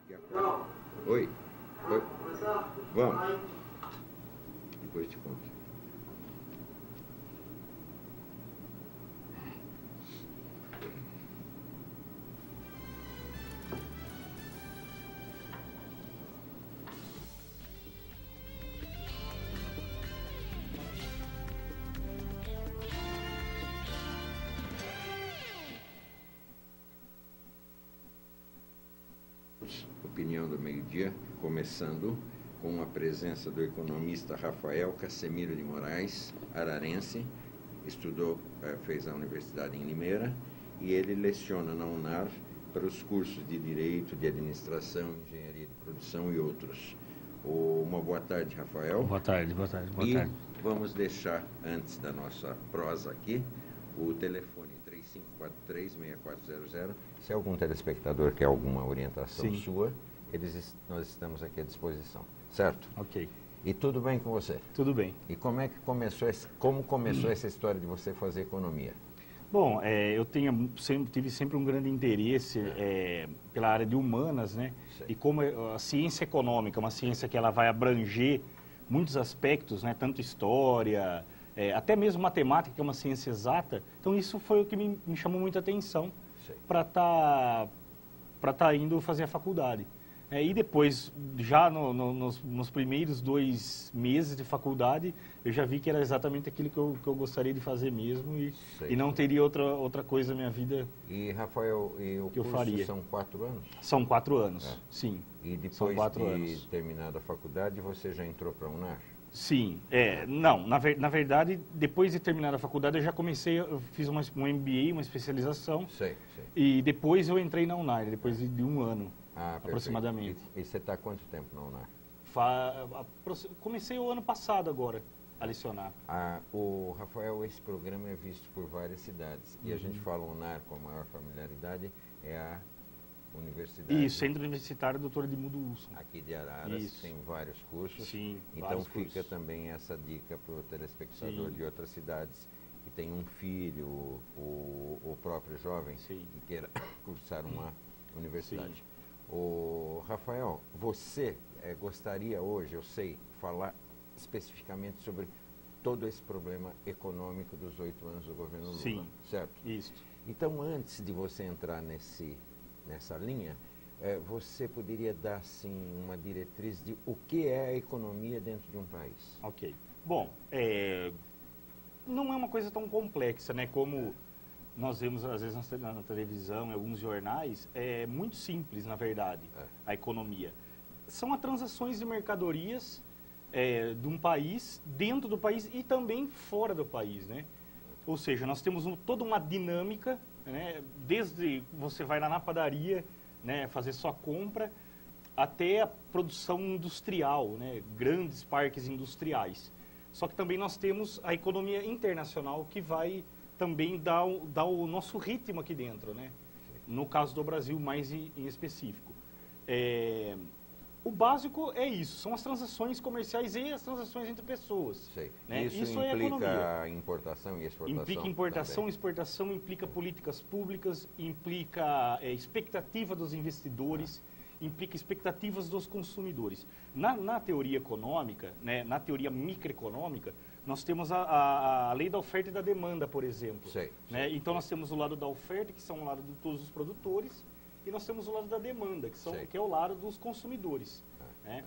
Oi. Oi. Vamos. Depois te conto. Opinião do meio-dia, começando com a presença do economista Rafael Cassemiro de Moraes, ararense, estudou, fez a universidade em Limeira e ele leciona na UNAR para os cursos de Direito, de Administração, Engenharia de Produção e outros. Uma boa tarde, Rafael. Boa tarde, boa tarde, boa tarde. Vamos deixar, antes da nossa prosa aqui, o telefone 3543-6400. Se algum telespectador quer alguma orientação sua, nós estamos aqui à disposição, certo? Ok. E tudo bem com você? Tudo bem. E como começou essa história de você fazer economia? Bom, eu tive sempre um grande interesse pela área de humanas, né? Sei. E como a ciência econômica é uma ciência que ela vai abranger muitos aspectos, né? Tanto história, até mesmo matemática, que é uma ciência exata. Então isso foi o que me chamou muita atenção para tá indo fazer a faculdade. E depois, já nos primeiros 2 meses de faculdade, eu já vi que era exatamente aquilo que eu gostaria de fazer mesmo e não teria outra coisa na minha vida. E, Rafael, o que eu curso faria. São 4 anos? São 4 anos, sim. E depois são 4 anos. terminada a faculdade, você já entrou para a UNAR? Sim, não, na verdade, depois de terminar a faculdade, eu fiz um MBA, uma especialização. Sei. E depois eu entrei na UNAR, depois de 1 ano. Aproximadamente. E você está há quanto tempo na UNAR? Comecei o ano passado agora a lecionar. Rafael, esse programa é visto por várias cidades. E a gente fala UNAR com a maior familiaridade, é a universidade. Isso, Centro Universitário Dr. Edmundo Wilson. Aqui de Araras, tem vários cursos. Sim, então fica cursos. Também essa dica para o telespectador de outras cidades que tem um filho, o próprio jovem, que queira cursar uma universidade. Rafael, você gostaria hoje, eu sei, falar especificamente sobre todo esse problema econômico dos 8 anos do governo Lula, Sim, certo? Isso. Então, antes de você entrar nessa linha, você poderia dar, assim, uma diretriz de o que é a economia dentro de um país? Ok. Bom, não é uma coisa tão complexa, né, como nós vemos, às vezes, na televisão, em alguns jornais. É muito simples, na verdade, a economia. São as transações de mercadorias de um país, dentro do país e também fora do país, né? Ou seja, nós temos toda uma dinâmica, né? Desde você vai lá na padaria, né, fazer sua compra, até a produção industrial, né? Grandes parques industriais. Só que também nós temos a economia internacional que vai também dá o nosso ritmo aqui dentro, né? No caso do Brasil, mais em específico. O básico é isso, são as transações comerciais e as transações entre pessoas. Né? Isso implica importação e exportação? Implica importação, também. Exportação, implica políticas públicas, implica expectativa dos investidores, implica expectativas dos consumidores. Na teoria econômica, né, na teoria microeconômica, nós temos a lei da oferta e da demanda, por exemplo. Né? Então, nós temos o lado da oferta, que são o lado de todos os produtores, e nós temos o lado da demanda, que é o lado dos consumidores. Né?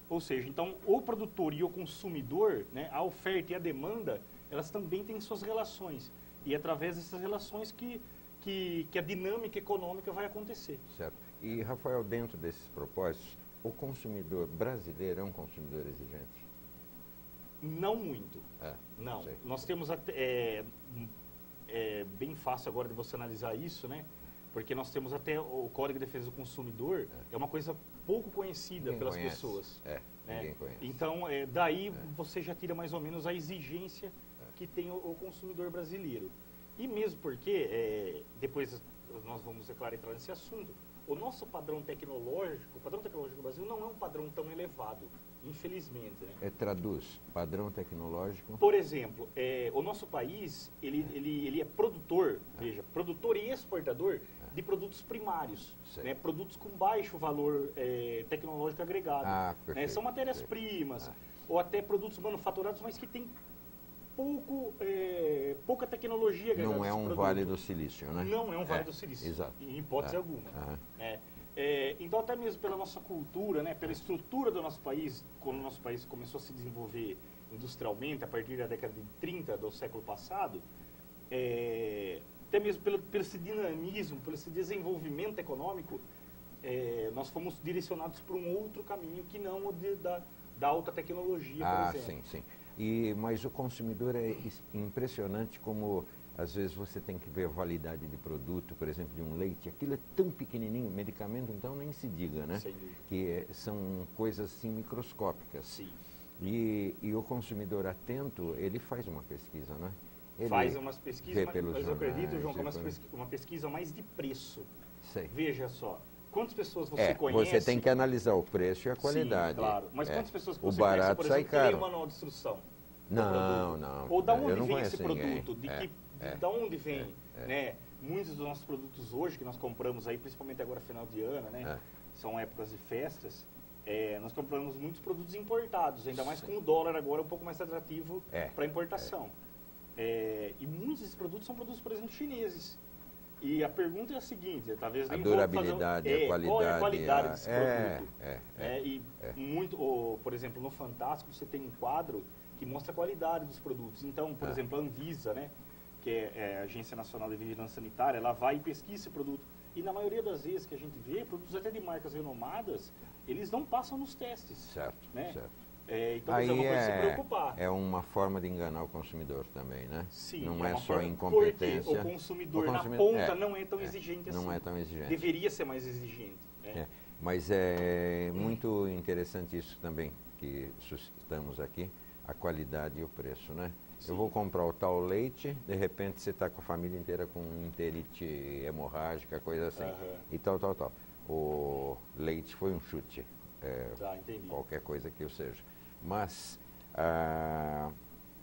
Ou seja, então, o produtor e o consumidor, né, a oferta e a demanda, elas também têm suas relações. E é através dessas relações que a dinâmica econômica vai acontecer. Certo. E, Rafael, dentro desses propósitos, o consumidor brasileiro é um consumidor exigente? Não muito. Não. Nós temos até... É bem fácil agora de você analisar isso, né? Porque nós temos até o Código de Defesa do Consumidor, é uma coisa pouco conhecida pelas pessoas. Ninguém conhece. Então, daí você já tira mais ou menos a exigência que tem o consumidor brasileiro. E mesmo porque, depois nós vamos, é claro, entrar nesse assunto, o nosso padrão tecnológico do Brasil não é um padrão tão elevado, infelizmente. Né? Traduz, padrão tecnológico. Por exemplo, o nosso país, ele é produtor, veja, produtor e exportador de produtos primários, né? Produtos com baixo valor tecnológico agregado. Né? São matérias-primas, ou até produtos manufaturados, mas que têm pouca tecnologia agregada. Não é um Vale do Silício, né? Não é um Vale do Silício, exato. em hipótese alguma. Né? Então, até mesmo pela nossa cultura, né? Pela estrutura do nosso país, quando o nosso país começou a se desenvolver industrialmente, a partir da década de 30 do século passado, até mesmo pelo esse dinamismo, pelo esse desenvolvimento econômico, nós fomos direcionados para um outro caminho que não o da alta tecnologia, por exemplo. Sim. Mas o consumidor é impressionante como, às vezes, você tem que ver a validade de produto, por exemplo, de um leite. Aquilo é tão pequenininho, medicamento, então nem se diga, né? Que são coisas, assim, microscópicas. Sim. E o consumidor atento, ele faz uma pesquisa, né? Ele faz umas pesquisas, mas eu acredito, João, que é uma pesquisa mais de preço. Sei. Veja só. Quantas pessoas você conhece? Você tem que analisar o preço e a qualidade. Sim, claro. Mas quantas pessoas que você conhece, por exemplo, que tem um manual de instrução? Não. Ou da onde vem esse produto? Da onde vem? Né? Muitos dos nossos produtos hoje, que nós compramos aí, principalmente agora final de ano, né? São épocas de festas, nós compramos muitos produtos importados, ainda mais com o dólar agora um pouco mais atrativo para importação. E muitos desses produtos são produtos, por exemplo, chineses. E a pergunta é a seguinte, talvez nem a durabilidade, a qualidade. Qual é a qualidade desse produto? Muito, por exemplo, no Fantástico você tem um quadro que mostra a qualidade dos produtos. Então, por exemplo, a Anvisa, né, que é a Agência Nacional de Vigilância Sanitária, ela vai e pesquisa esse produto. E na maioria das vezes que a gente vê, produtos até de marcas renomadas, eles não passam nos testes. Certo, né? certo. Então, é uma coisa de se preocupar. É uma forma de enganar o consumidor também, né? Sim, não é só incompetência. Porque o consumidor na ponta não é tão exigente assim. Não é tão exigente. Deveria ser mais exigente. Né? Mas é muito interessante isso também que suscitamos aqui, a qualidade e o preço, né? Sim. Eu vou comprar o tal leite, de repente você está com a família inteira com enterite hemorrágica, coisa assim. E tal. O leite foi um chute. Qualquer coisa que eu seja. Mas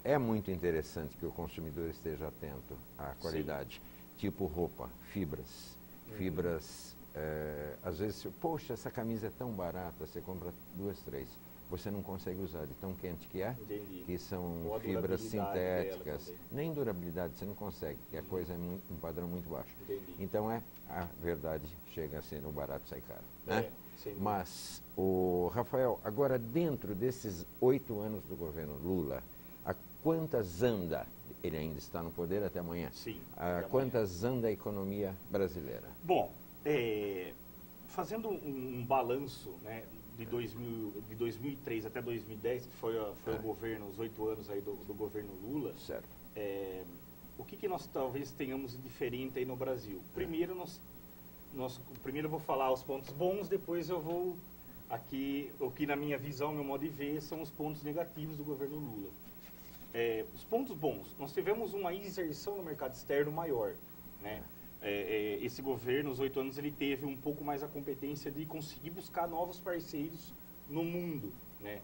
é muito interessante que o consumidor esteja atento à qualidade. Sim. Tipo roupa, fibras. Fibras, às vezes, poxa, essa camisa é tão barata, você compra 2, 3. Você não consegue usar de tão quente que é. Entendi. Que são fibras sintéticas. Nem durabilidade você não consegue, porque a coisa é um padrão muito baixo. Entendi. Então a verdade chega a ser no barato sai caro. Né? Mas, Rafael, agora dentro desses 8 anos do governo Lula, a quantas anda, ele ainda está no poder até amanhã, Sim, a quantas anda a economia brasileira? Bom, fazendo um balanço, né, de 2003 até 2010, que foi o governo, os 8 anos aí do governo Lula, certo. O que nós talvez tenhamos de diferente aí no Brasil? Primeiro, primeiro eu vou falar os pontos bons, depois eu vou aqui, o que na minha visão, meu modo de ver, são os pontos negativos do governo Lula. Os pontos bons, nós tivemos uma inserção no mercado externo maior, né? Esse governo, os 8 anos, ele teve um pouco mais a competência de conseguir buscar novos parceiros no mundo, né?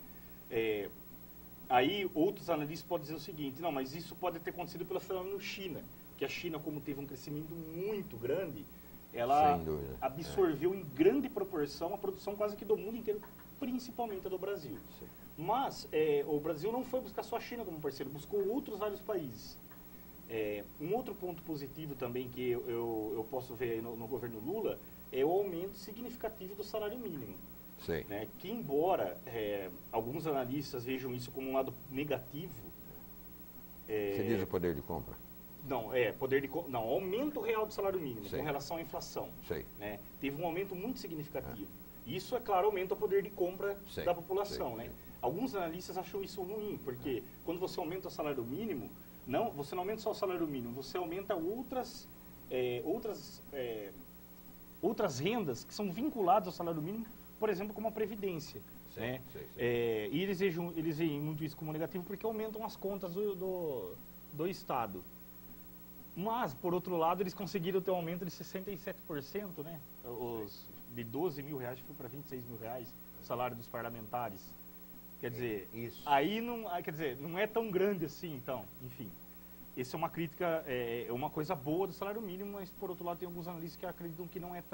Aí outros analistas podem dizer o seguinte, não, mas isso pode ter acontecido pelo fenômeno China, que a China, como teve um crescimento muito grande, ela absorveu em grande proporção a produção quase que do mundo inteiro, principalmente a do Brasil. Sim. Mas o Brasil não foi buscar só a China como parceiro, buscou outros vários países. Um outro ponto positivo também que eu posso ver aí no governo Lula é o aumento significativo do salário mínimo. Sim. Né? Que embora alguns analistas vejam isso como um lado negativo... Você diz o poder de compra? Não, aumento real do salário mínimo com relação à inflação. Né? Teve um aumento muito significativo. Isso, é claro, aumenta o poder de compra da população. Né? Alguns analistas acham isso ruim, porque quando você aumenta o salário mínimo, você não aumenta só o salário mínimo, você aumenta outras rendas que são vinculadas ao salário mínimo, por exemplo, como a Previdência. Né? E eles veem muito isso como negativo porque aumentam as contas do Estado. Mas, por outro lado, eles conseguiram ter um aumento de 67%, né? De 12 mil reais foi para 26 mil reais o salário dos parlamentares. Quer dizer, isso. aí não é tão grande assim, então, enfim. essa é uma crítica, é uma coisa boa do salário mínimo, mas por outro lado tem alguns analistas que acreditam que não é tão